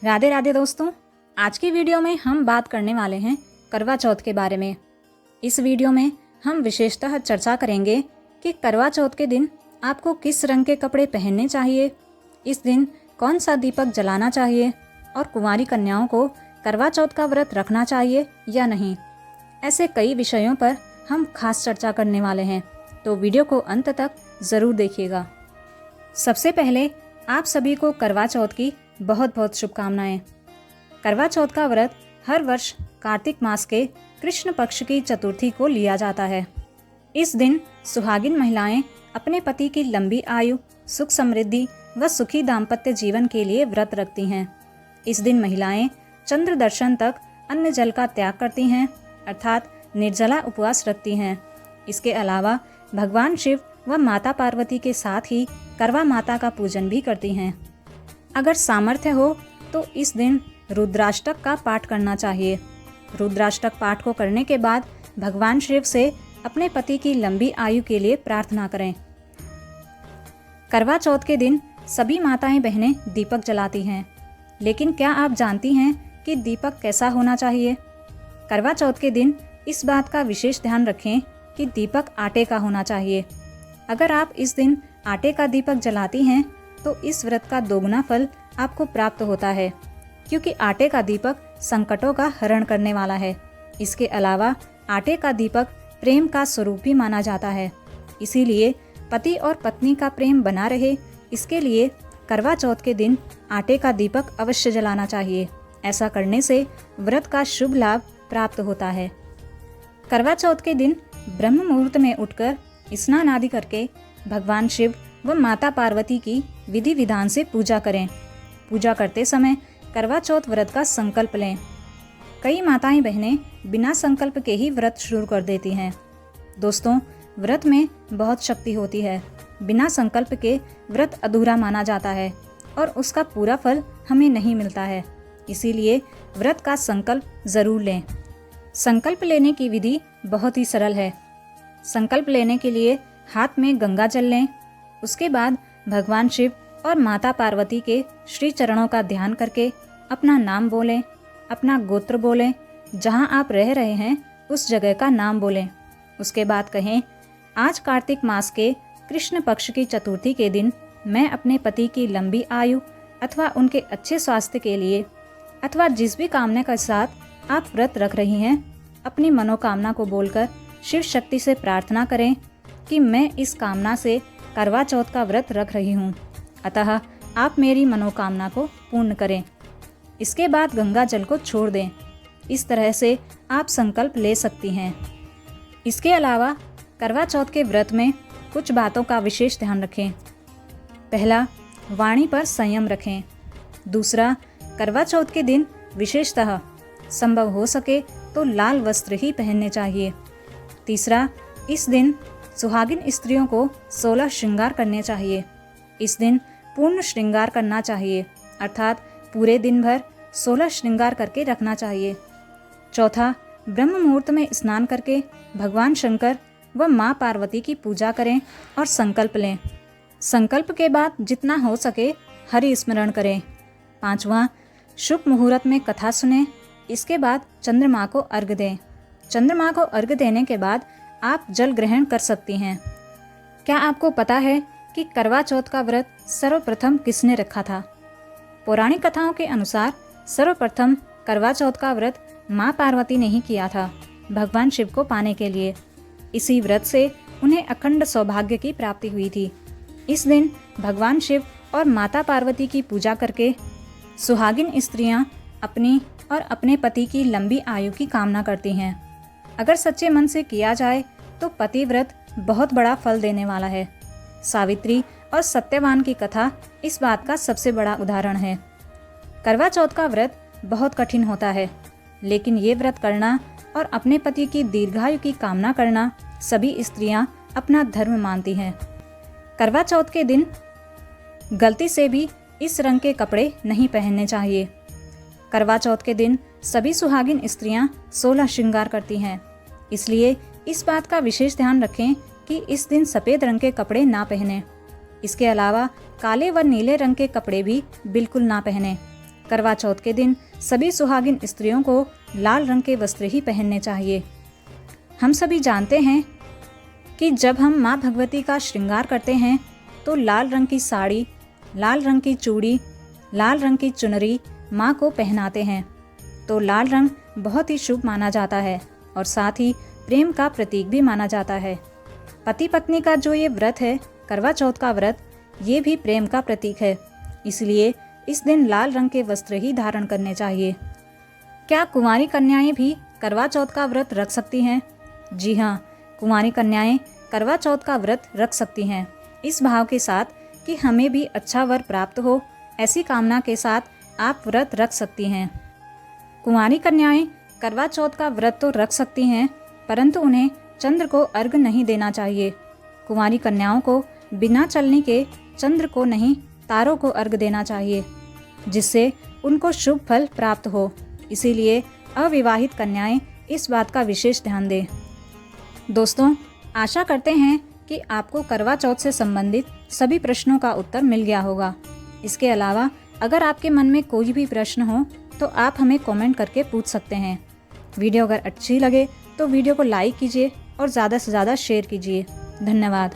राधे राधे दोस्तों, आज की वीडियो में हम बात करने वाले हैं करवा चौथ के बारे में। इस वीडियो में हम विशेषतः चर्चा करेंगे कि करवा चौथ के दिन आपको किस रंग के कपड़े पहनने चाहिए, इस दिन कौन सा दीपक जलाना चाहिए और कुंवारी कन्याओं को करवा चौथ का व्रत रखना चाहिए या नहीं। ऐसे कई विषयों पर हम खास चर्चा करने वाले हैं, तो वीडियो को अंत तक ज़रूर देखिएगा। सबसे पहले आप सभी को करवा चौथ की बहुत बहुत शुभकामनाएं। करवा चौथ का व्रत हर वर्ष कार्तिक मास के कृष्ण पक्ष की चतुर्थी को लिया जाता है। इस दिन सुहागिन महिलाएं अपने पति की लंबी आयु, सुख समृद्धि व सुखी दाम्पत्य जीवन के लिए व्रत रखती हैं। इस दिन महिलाएं चंद्र दर्शन तक अन्न जल का त्याग करती हैं, अर्थात निर्जला उपवास रखती हैं। इसके अलावा भगवान शिव व माता पार्वती के साथ ही करवा माता का पूजन भी करती हैं। अगर सामर्थ्य हो तो इस दिन रुद्राष्टक का पाठ करना चाहिए। रुद्राष्टक पाठ को करने के बाद भगवान शिव से अपने पति की लंबी आयु के लिए प्रार्थना करें। करवा चौथ के दिन सभी माताएं बहनें दीपक जलाती हैं, लेकिन क्या आप जानती हैं कि दीपक कैसा होना चाहिए? करवा चौथ के दिन इस बात का विशेष ध्यान रखें कि दीपक आटे का होना चाहिए। अगर आप इस दिन आटे का दीपक जलाती हैं तो इस व्रत का दोगुना फल आपको प्राप्त होता है, क्योंकि आटे का दीपक संकटों का हरण करने वाला है। इसके अलावा आटे का दीपक प्रेम का स्वरूप भी माना जाता है, इसीलिए पति और पत्नी का प्रेम बना रहे, इसके लिए करवा चौथ के दिन आटे का दीपक अवश्य जलाना चाहिए। ऐसा करने से व्रत का शुभ लाभ प्राप्त होता है। करवा चौथ के दिन ब्रह्म मुहूर्त में उठकर स्नान आदि करके भगवान शिव व माता पार्वती की विधि विधान से पूजा करें। पूजा करते समय करवा चौथ व्रत का संकल्प लें। कई माताएं बहनें बिना संकल्प के ही व्रत शुरू कर देती हैं। दोस्तों, व्रत में बहुत शक्ति होती है। बिना संकल्प के व्रत अधूरा माना जाता है और उसका पूरा फल हमें नहीं मिलता है। इसीलिए व्रत का संकल्प जरूर लें। संकल्प लेने की विधि बहुत ही सरल है। संकल्प लेने के लिए हाथ में गंगा जल लें। उसके बाद भगवान शिव और माता पार्वती के श्री चरणों का ध्यान करके अपना नाम बोलें, अपना गोत्र बोलें, जहां आप रह रहे हैं उस जगह का नाम बोलें। उसके बाद कहें, आज कार्तिक मास के कृष्ण पक्ष की चतुर्थी के दिन मैं अपने पति की लंबी आयु अथवा उनके अच्छे स्वास्थ्य के लिए अथवा जिस भी कामना के साथ आप व्रत रख रही हैं, अपनी मनोकामना को बोलकर शिव शक्ति से प्रार्थना करें कि मैं इस कामना से करवा चौथ का व्रत रख रही हूँ, अतः आप मेरी मनोकामना को पूर्ण करें। इसके बाद गंगा जल को छोड़ दें। इस तरह से आप संकल्प ले सकती हैं। इसके अलावा करवा चौथ के व्रत में कुछ बातों का विशेष ध्यान रखें। पहला, वाणी पर संयम रखें। दूसरा, करवा चौथ के दिन विशेषतः संभव हो सके तो लाल वस्त्र ही पहनने चाहिए। तीसरा, इस दिन सुहागिन स्त्रियों को 16 श्रृंगार करने चाहिए। इस दिन पूर्ण श्रृंगार करना चाहिए, अर्थात पूरे दिन भर 16 श्रृंगार करके रखना चाहिए। चौथा, ब्रह्म मुहूर्त में स्नान करके भगवान शंकर व माँ पार्वती की पूजा करें और संकल्प लें। संकल्प के बाद जितना हो सके हरि स्मरण करें। पांचवा, शुभ मुहूर्त में कथा सुनें। इसके बाद चंद्रमा को अर्घ्य दें। चंद्रमा को अर्घ्य देने के बाद आप जल ग्रहण कर सकती हैं। क्या आपको पता है कि करवा चौथ का व्रत सर्वप्रथम किसने रखा था? पौराणिक कथाओं के अनुसार सर्वप्रथम करवा चौथ का व्रत माँ पार्वती ने ही किया था, भगवान शिव को पाने के लिए। इसी व्रत से उन्हें अखंड सौभाग्य की प्राप्ति हुई थी। इस दिन भगवान शिव और माता पार्वती की पूजा करके सुहागिन स्त्रियां अपनी और अपने पति की लंबी आयु की कामना करती हैं। अगर सच्चे मन से किया जाए तो पतिव्रत बहुत बड़ा फल देने वाला है। सावित्री और सत्यवान की कथा इस बात का सबसे बड़ा उदाहरण है। करवा चौथ का व्रत बहुत कठिन होता है, लेकिन ये व्रत करना और अपने पति की दीर्घायु की कामना करना सभी स्त्रियां अपना धर्म मानती हैं। करवा चौथ के दिन गलती से भी इस रंग के कपड़े नहीं पहनने चाहिए। करवा चौथ के दिन सभी सुहागिन स्त्रियां 16 श्रृंगार करती हैं, इसलिए इस बात का विशेष ध्यान रखें कि इस दिन सफ़ेद रंग के कपड़े ना पहनें। इसके अलावा काले व नीले रंग के कपड़े भी बिल्कुल ना पहनें। करवा चौथ के दिन सभी सुहागिन स्त्रियों को लाल रंग के वस्त्र ही पहनने चाहिए। हम सभी जानते हैं कि जब हम माँ भगवती का श्रृंगार करते हैं तो लाल रंग की साड़ी, लाल रंग की चूड़ी, लाल रंग की चुनरी माँ को पहनाते हैं। तो लाल रंग बहुत ही शुभ माना जाता है और साथ ही प्रेम का प्रतीक भी माना जाता है। पति पत्नी का जो ये व्रत है, करवा चौथ का व्रत, ये भी प्रेम का प्रतीक है। इसलिए इस दिन लाल रंग के वस्त्र ही धारण करने चाहिए। क्या कुंवारी कन्याएं भी करवा चौथ का व्रत रख सकती हैं? जी हाँ, कुंवारी कन्याएं करवा चौथ का व्रत रख सकती हैं, इस भाव के साथ कि हमें भी अच्छा वर प्राप्त हो, ऐसी कामना के साथ आप व्रत रख सकती हैं। कुंवारी कन्याएं करवा चौथ का व्रत तो रख सकती हैं, परंतु उन्हें चंद्र को अर्घ नहीं देना चाहिए। कुंवारी कन्याओं को बिना चलनी के चंद्र को नहीं, तारों को अर्घ देना चाहिए, जिससे उनको शुभ फल प्राप्त हो। इसीलिए अविवाहित कन्याएं इस बात का विशेष ध्यान दें। दोस्तों, आशा करते हैं कि आपको करवा चौथ से संबंधित सभी प्रश्नों का उत्तर मिल गया होगा। इसके अलावा अगर आपके मन में कोई भी प्रश्न हो तो आप हमें कमेंट करके पूछ सकते हैं। वीडियो अगर अच्छी लगे तो वीडियो को लाइक कीजिए और ज़्यादा से ज़्यादा शेयर कीजिए। धन्यवाद।